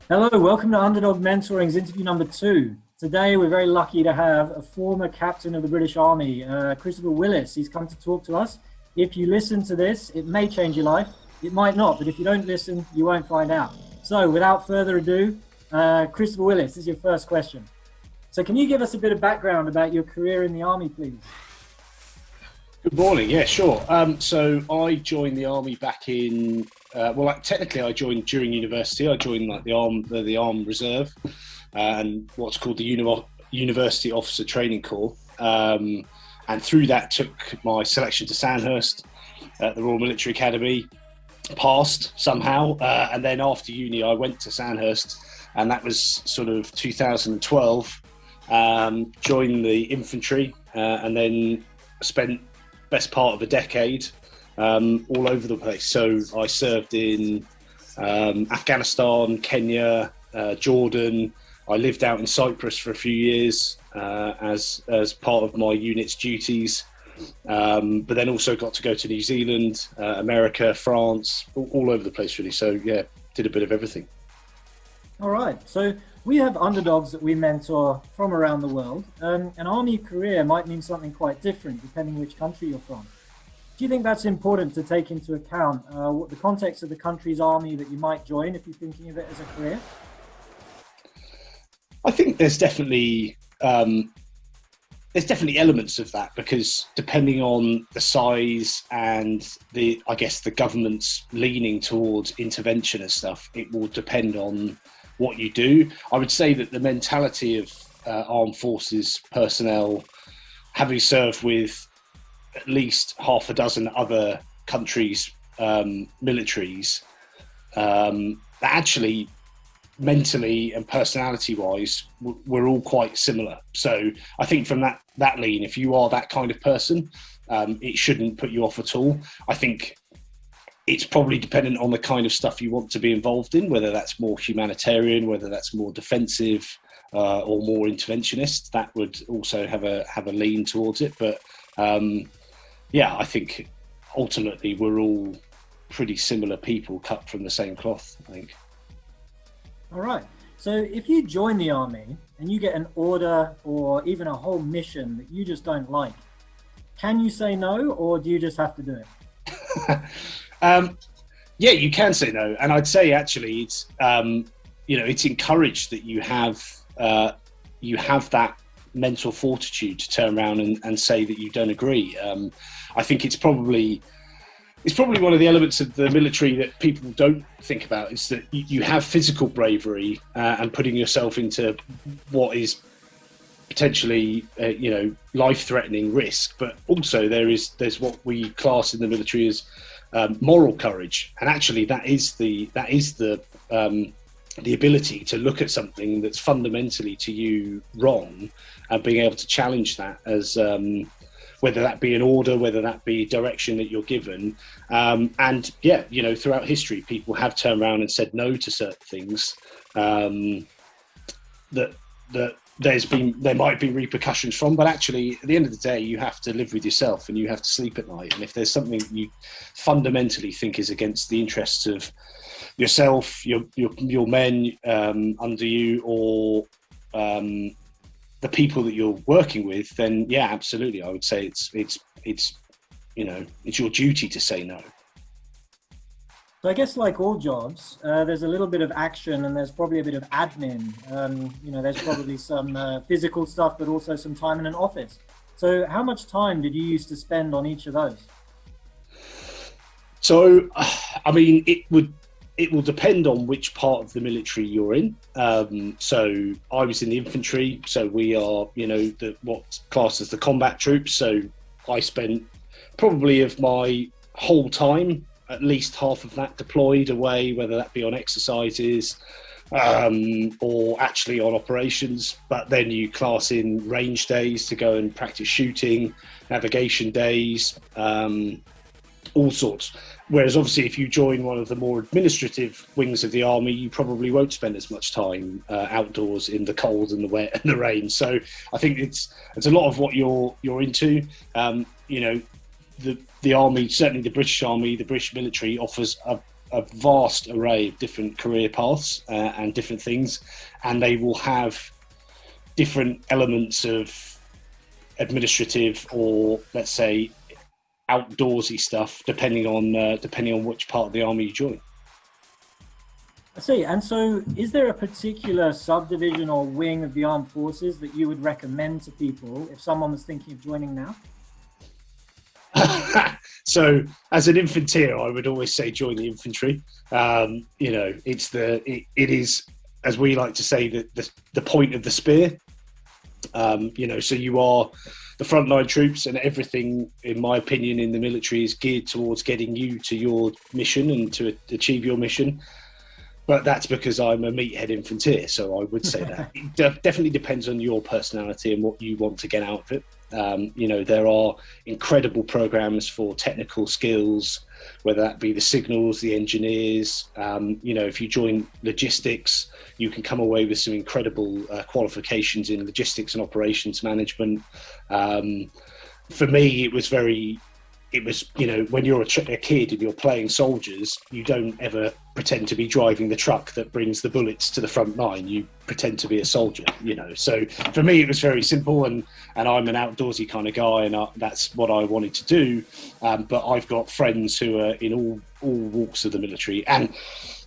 Hello, welcome to Underdog Mentoring's interview number two. Today, we're very lucky to have a former captain of the British Army, Chris Willis. He's come to talk to us. If you listen to this, it may change your life. It might not, but if you don't listen, you won't find out. So, without further ado, Chris Willis, this is your first question. So, can you give us a bit of background about your career in the Army, please? Good morning. Yeah, sure. So I joined the army back in. Technically, I joined during university. I joined the armed reserve, and what's called the University Officer Training Corps. And through that, took my selection to Sandhurst at the Royal Military Academy. Passed somehow, and then after uni, I went to Sandhurst, and that was sort of 2012. Joined the infantry, and then spent best part of a decade all over the place. So I served in Afghanistan, Kenya, Jordan. I lived out in Cyprus for a few years as part of my unit's duties, but then also got to go to New Zealand, America, France, all over the place really. So yeah, did a bit of everything. All right. So, we have underdogs that we mentor from around the world. An army career might mean something quite different depending which country you're from. Do you think that's important to take into account what the context of the country's army that you might join if you're thinking of it as a career? I think there's definitely elements of that, because depending on the size and the government's leaning towards intervention and stuff, it will depend on what you do. I would say that the mentality of armed forces personnel, having served with at least half a dozen other countries' militaries, that actually mentally and personality-wise, we're all quite similar. So I think from that lean, if you are that kind of person, it shouldn't put you off at all. I think it's probably dependent on the kind of stuff you want to be involved in, whether that's more humanitarian, whether that's more defensive, or more interventionist. That would also have a lean towards it. But I think ultimately we're all pretty similar people cut from the same cloth, I think. All right. So, if you join the army and you get an order or even a whole mission that you just don't like, can you say no, or do you just have to do it? Yeah, you can say no, and I'd say actually it's it's encouraged that you have that mental fortitude to turn around and say that you don't agree. I think it's probably one of the elements of the military that people don't think about, is that you have physical bravery and putting yourself into what is potentially life-threatening risk, but also there's what we class in the military as moral courage, and actually that is the ability to look at something that's fundamentally to you wrong and being able to challenge that, as whether that be an order, whether that be direction that you're given. Throughout history, people have turned around and said no to certain things that there might be repercussions from, but actually at the end of the day, you have to live with yourself and you have to sleep at night. And if there's something you fundamentally think is against the interests of yourself, your men under you, or the people that you're working with, then yeah, absolutely, I would say it's your duty to say no. So I guess, like all jobs, there's a little bit of action and there's probably a bit of admin. There's probably some physical stuff, but also some time in an office. So how much time did you used to spend on each of those? So, I mean, it will depend on which part of the military you're in. So I was in the infantry, so we are, what's classed as the combat troops. So I spent probably of my whole time, at least half of that deployed away, whether that be on exercises or actually on operations. But then you class in range days to go and practice shooting, navigation days, all sorts. Whereas obviously if you join one of the more administrative wings of the army, you probably won't spend as much time outdoors in the cold and the wet and the rain. So I think it's a lot of what you're into. The army, certainly the British Army, the British military offers a a vast array of different career paths and different things, and they will have different elements of administrative or, let's say, outdoorsy stuff, depending on which part of the army you join. I see. And so is there a particular subdivision or wing of the armed forces that you would recommend to people if someone was thinking of joining now? So as an infantier, I would always say join the infantry. It is, as we like to say, the point of the spear. So you are the frontline troops, and everything, in my opinion, in the military is geared towards getting you to your mission and to achieve your mission. But that's because I'm a meathead infantier, so I would say that. It definitely depends on your personality and what you want to get out of it. There are incredible programs for technical skills, whether that be the signals, the engineers. If you join logistics, you can come away with some incredible qualifications in logistics and operations management. For me, it was, when you're a kid and you're playing soldiers, you don't ever pretend to be driving the truck that brings the bullets to the front line. You pretend to be a soldier, So for me, it was very simple, and I'm an outdoorsy kind of guy, and that's what I wanted to do. But I've got friends who are in all walks of the military, and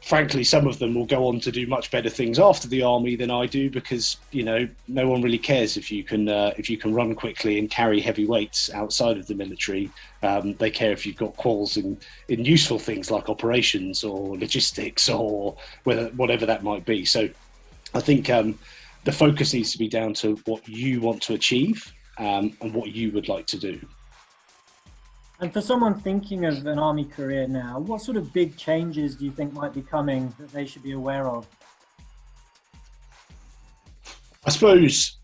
frankly, some of them will go on to do much better things after the army than I do, because no one really cares if you can run quickly and carry heavy weights outside of the military. They care if you've got quals in useful things like operations or logistics or whatever that might be. So I think the focus needs to be down to what you want to achieve and what you would like to do. And for someone thinking of an army career now, what sort of big changes do you think might be coming that they should be aware of? I suppose,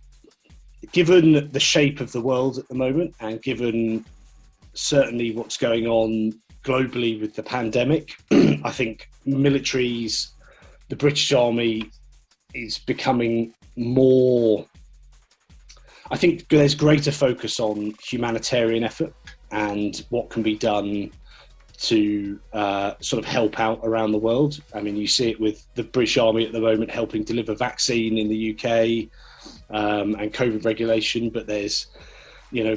given the shape of the world at the moment, and given certainly what's going on globally with the pandemic, I think militaries, the British Army is becoming more, I think there's greater focus on humanitarian effort and what can be done to sort of help out around the world. I mean, you see it with the British Army at the moment helping deliver vaccine in the UK and COVID regulation, but there's,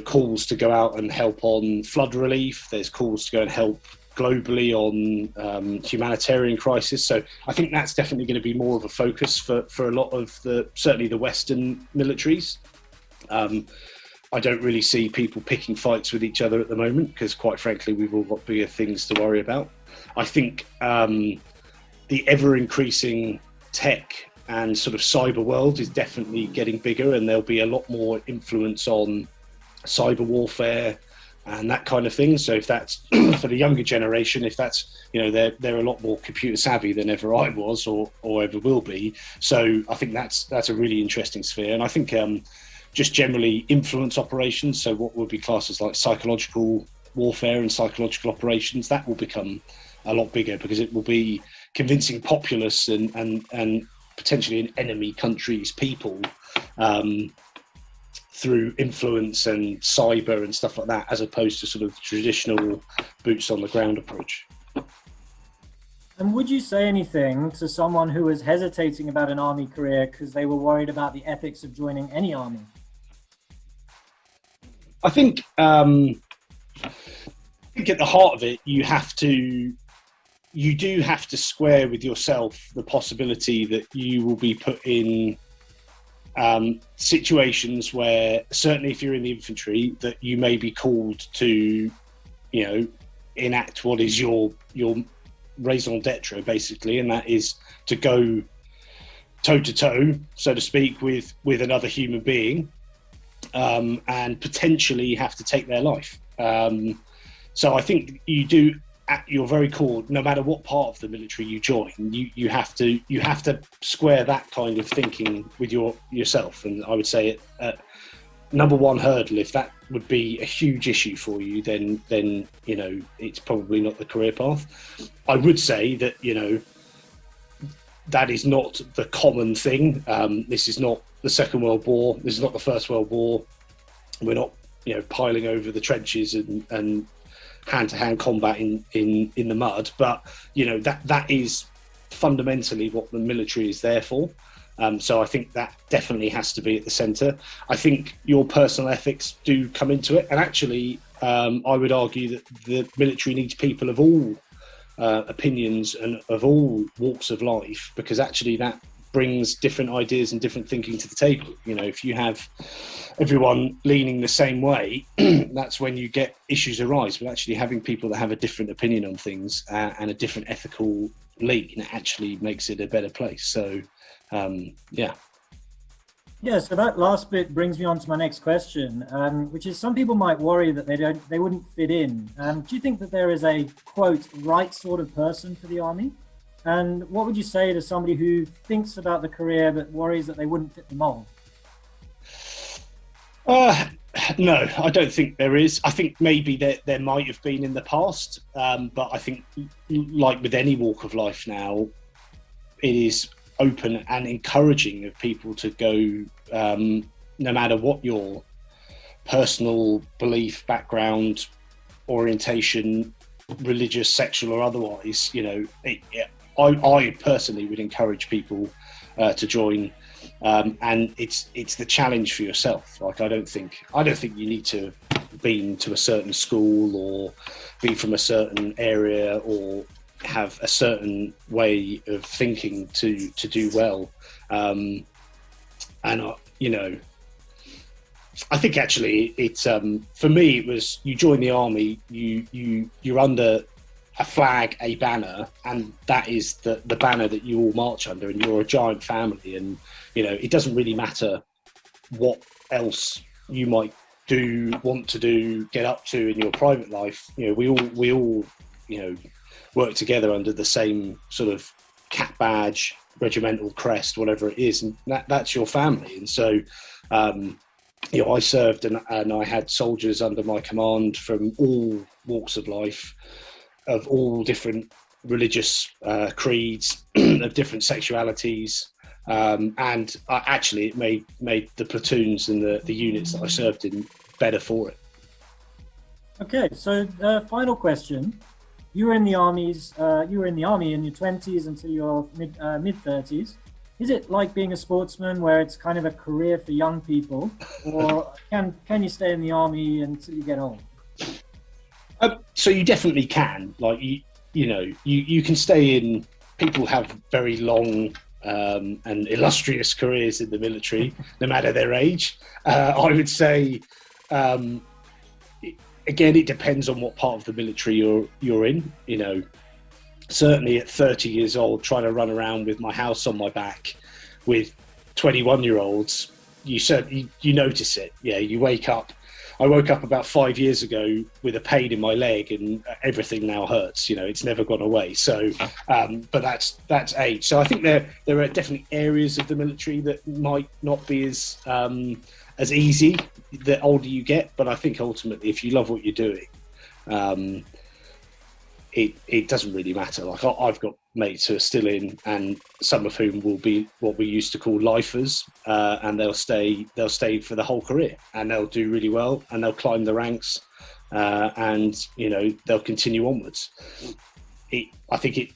calls to go out and help on flood relief. There's calls to go and help globally on humanitarian crisis. So I think that's definitely going to be more of a focus for a lot of certainly the Western militaries. I don't really see people picking fights with each other at the moment, because quite frankly, we've all got bigger things to worry about. I think the ever-increasing tech and sort of cyber world is definitely getting bigger, and there'll be a lot more influence on cyber warfare and that kind of thing. So if that's for the younger generation, if that's, they're a lot more computer savvy than ever I was or ever will be. So I think that's a really interesting sphere. And I think just generally influence operations, so what would be classes like psychological warfare and psychological operations, that will become a lot bigger, because it will be convincing populace and potentially an enemy country's people through influence and cyber and stuff like that, as opposed to sort of traditional boots on the ground approach. And would you say anything to someone who was hesitating about an army career because they were worried about the ethics of joining any army? I think at the heart of it, you do have to square with yourself the possibility that you will be put in situations where, certainly if you're in the infantry, that you may be called to, enact what is your raison d'etre, basically, and that is to go toe to toe, so to speak, with another human being. And potentially have to take their life. So I think you do, at your very core, no matter what part of the military you join, you have to square that kind of thinking with yourself. And I would say number one hurdle, if that would be a huge issue for you, then it's probably not the career path. I would say that that is not the common thing. This is not the Second World War. This is not the First World War. We're not, piling over the trenches and hand-to-hand combat in the mud, but that is fundamentally what the military is there for. So I think that definitely has to be at the centre. I think your personal ethics do come into it, and actually I would argue that the military needs people of all opinions and of all walks of life, because actually that brings different ideas and different thinking to the table. If you have everyone leaning the same way, that's when you get issues arise. But actually having people that have a different opinion on things and a different ethical lean actually makes it a better place. So Yeah, so that last bit brings me on to my next question, which is, some people might worry that they wouldn't fit in. Do you think that there is a, quote, right sort of person for the army? And what would you say to somebody who thinks about the career but worries that they wouldn't fit the mold? No, I don't think there is. I think maybe there might have been in the past, but I think, like with any walk of life now, it is open and encouraging of people to go, no matter what your personal belief, background, orientation, religious, sexual or otherwise. I personally would encourage people to join, and it's the challenge for yourself. Like I don't think you need to have been to a certain school or be from a certain area or have a certain way of thinking to do well. I think actually it's for me it was, you join the army, you're under a flag, a banner, and that is the banner that you all march under, and you're a giant family. And it doesn't really matter what else you might want to do, get up to in your private life. We all work together under the same sort of cap badge, regimental crest, whatever it is, and that's your family. And so I served and I had soldiers under my command from all walks of life, of all different religious creeds, of different sexualities, and actually it made the platoons and the units that I served in better for it. Okay, so final question. You were in the army in your 20s until your mid-30s. Is it like being a sportsman where it's kind of a career for young people, or can you stay in the army until you get old? So you definitely can. Like you can stay in. People have very long and illustrious careers in the military, no matter their age. I would say. Again, it depends on what part of the military you're in. Certainly at 30 years old, trying to run around with my house on my back with 21-year-olds, you notice it. Yeah, you wake up. I woke up about 5 years ago with a pain in my leg, and everything now hurts. It's never gone away. So, but that's age. So I think there are definitely areas of the military that might not be as easy the older you get, but I think ultimately if you love what you're doing, it doesn't really matter. Like I've got mates who are still in, and some of whom will be what we used to call lifers, and they'll stay for the whole career, and they'll do really well, and they'll climb the ranks, and they'll continue onwards. I think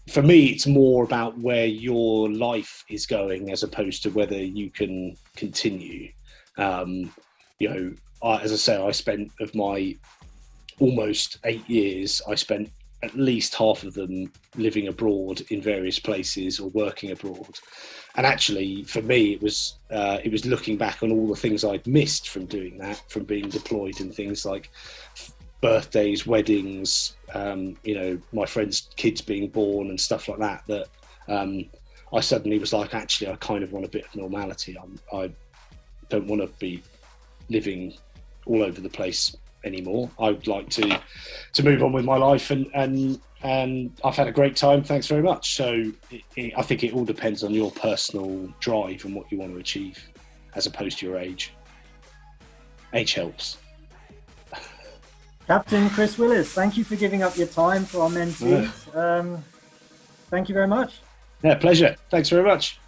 for me, it's more about where your life is going as opposed to whether you can continue. As I say, I spent, of my almost 8 years, I spent at least half of them living abroad in various places or working abroad. And actually, for me, it was looking back on all the things I'd missed from doing that, from being deployed in things like birthdays, weddings, my friends' kids being born and stuff like that, that I suddenly was like, actually, I kind of want a bit of normality. I don't want to be living all over the place anymore. I'd like to move on with my life, and I've had a great time. Thanks very much. So I think it all depends on your personal drive and what you want to achieve, as opposed to your age. Age helps. Captain Chris Willis, thank you for giving up your time for our mentees. Thank you very much. Yeah, pleasure. Thanks very much.